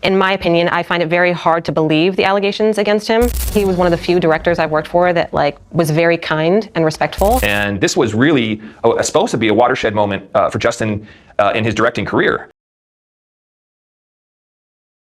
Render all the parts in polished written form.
In my opinion, I find it very hard to believe the allegations against him. He was one of the few directors I've worked for that was very kind and respectful. And this was really supposed to be a watershed moment for Justin in his directing career.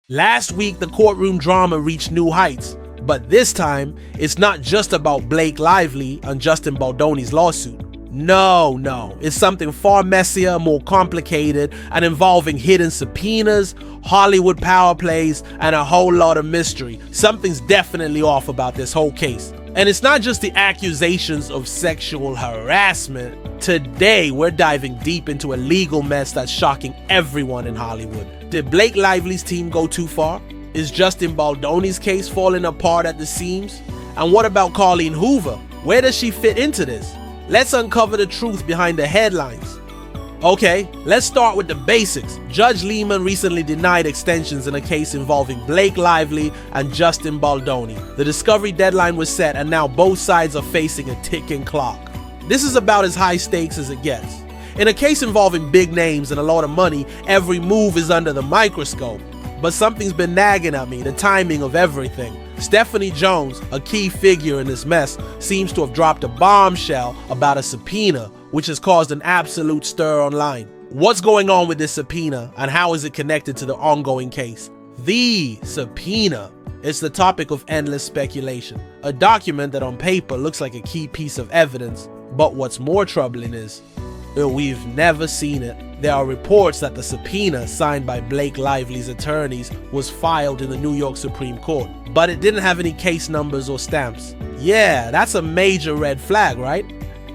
Last week, the courtroom drama reached new heights, but this time, it's not just about Blake Lively and Justin Baldoni's lawsuit. No, it's something far messier, more complicated, and involving hidden subpoenas, Hollywood power plays, and a whole lot of mystery. Something's definitely off about this whole case. And it's not just the accusations of sexual harassment. Today, we're diving deep into a legal mess that's shocking everyone in Hollywood. Did Blake Lively's team go too far? Is Justin Baldoni's case falling apart at the seams? And what about Colleen Hoover? Where does she fit into this? Let's uncover the truth behind the headlines. Okay, let's start with the basics. Judge Lehman recently denied extensions in a case involving Blake Lively and Justin Baldoni. The discovery deadline was set, and now both sides are facing a ticking clock. This is about as high stakes as it gets. In a case involving big names and a lot of money, every move is under the microscope. But something's been nagging at me, the timing of everything. Stephanie Jones, a key figure in this mess, seems to have dropped a bombshell about a subpoena, which has caused an absolute stir online. What's going on with this subpoena, and how is it connected to the ongoing case? The subpoena is the topic of endless speculation. A document that on paper looks like a key piece of evidence, but what's more troubling is we've never seen it. There are reports that the subpoena signed by Blake Lively's attorneys was filed in the New York Supreme Court, but it didn't have any case numbers or stamps. Yeah, that's a major red flag, right?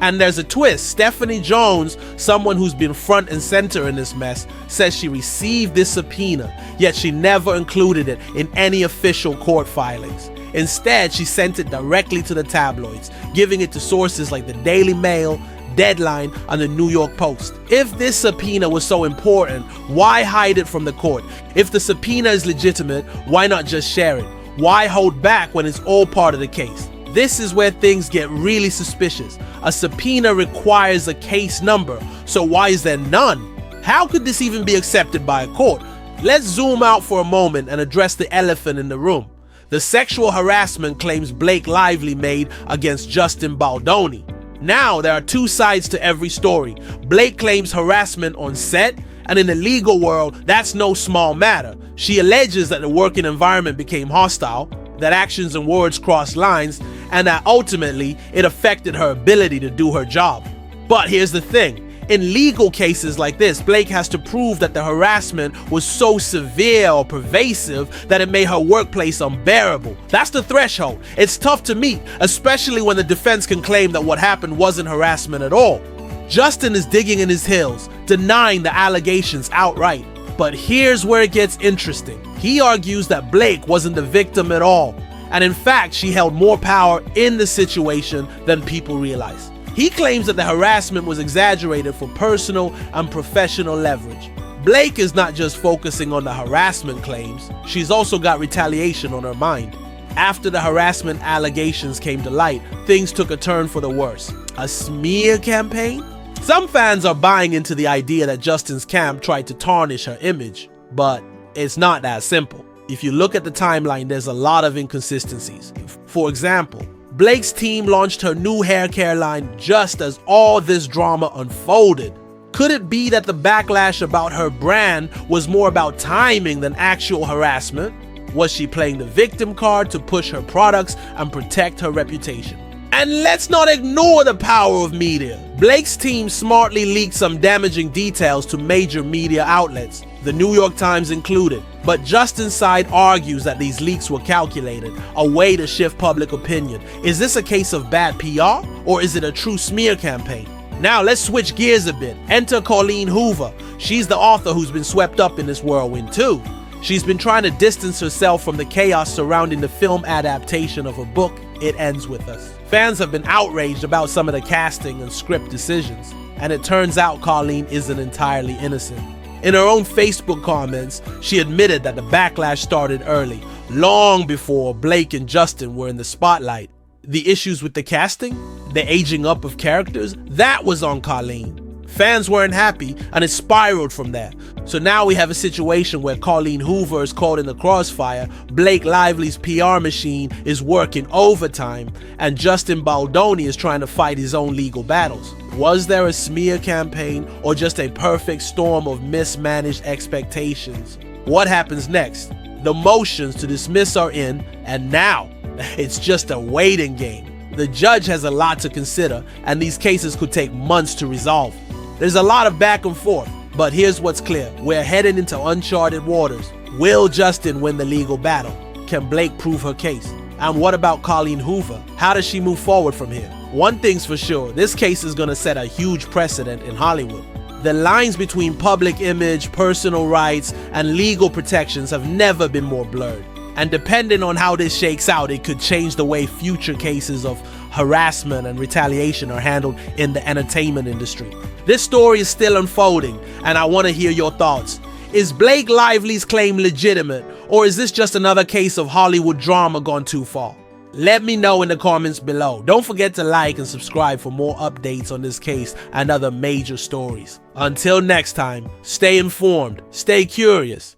And there's a twist. Stephanie Jones, someone who's been front and center in this mess, says she received this subpoena, yet she never included it in any official court filings. Instead, she sent it directly to the tabloids, giving it to sources like the Daily Mail, Deadline, and the New York Post. If this subpoena was so important, why hide it from the court? If the subpoena is legitimate, why not just share it? Why hold back when it's all part of the case? This is where things get really suspicious. A subpoena requires a case number, so why is there none? How could this even be accepted by a court? Let's zoom out for a moment and address the elephant in the room. The sexual harassment claims Blake Lively made against Justin Baldoni. Now, there are two sides to every story. Blake claims harassment on set, and in the legal world, that's no small matter. She alleges that the working environment became hostile, that actions and words crossed lines, and that ultimately it affected her ability to do her job. But here's the thing. In legal cases like this, Blake has to prove that the harassment was so severe or pervasive that it made her workplace unbearable. That's the threshold. It's tough to meet, especially when the defense can claim that what happened wasn't harassment at all. Justin is digging in his heels, denying the allegations outright. But here's where it gets interesting. He argues that Blake wasn't the victim at all, and in fact, she held more power in the situation than people realize. He claims that the harassment was exaggerated for personal and professional leverage. Blake is not just focusing on the harassment claims, she's also got retaliation on her mind. After the harassment allegations came to light, things took a turn for the worse. A smear campaign? Some fans are buying into the idea that Justin's camp tried to tarnish her image, but it's not that simple. If you look at the timeline, there's a lot of inconsistencies. For example, Blake's team launched her new hair care line just as all this drama unfolded. Could it be that the backlash about her brand was more about timing than actual harassment? Was she playing the victim card to push her products and protect her reputation? And let's not ignore the power of media. Blake's team smartly leaked some damaging details to major media outlets, the New York Times included. But Justin's side argues that these leaks were calculated, a way to shift public opinion. Is this a case of bad PR, or is it a true smear campaign? Now let's switch gears a bit. Enter Colleen Hoover. She's the author who's been swept up in this whirlwind too. She's been trying to distance herself from the chaos surrounding the film adaptation of her book, It Ends With Us. Fans have been outraged about some of the casting and script decisions, and it turns out Colleen isn't entirely innocent. In her own Facebook comments, she admitted that the backlash started early, long before Blake and Justin were in the spotlight. The issues with the casting, the aging up of characters, that was on Colleen. Fans weren't happy, and it spiraled from there. So now we have a situation where Colleen Hoover is caught in the crossfire, Blake Lively's PR machine is working overtime, and Justin Baldoni is trying to fight his own legal battles. Was there a smear campaign or just a perfect storm of mismanaged expectations? What happens next? The motions to dismiss are in, and now it's just a waiting game. The judge has a lot to consider, and these cases could take months to resolve. There's a lot of back and forth, but here's what's clear. We're heading into uncharted waters. Will Justin win the legal battle? Can Blake prove her case? And what about Colleen Hoover? How does she move forward from here? One thing's for sure, this case is gonna set a huge precedent in Hollywood. The lines between public image, personal rights, and legal protections have never been more blurred. And depending on how this shakes out, it could change the way future cases of harassment and retaliation are handled in the entertainment industry. This story is still unfolding, and I want to hear your thoughts. Is Blake Lively's claim legitimate, or is this just another case of Hollywood drama gone too far? Let me know in the comments below. Don't forget to like and subscribe for more updates on this case and other major stories. Until next time, stay informed, stay curious,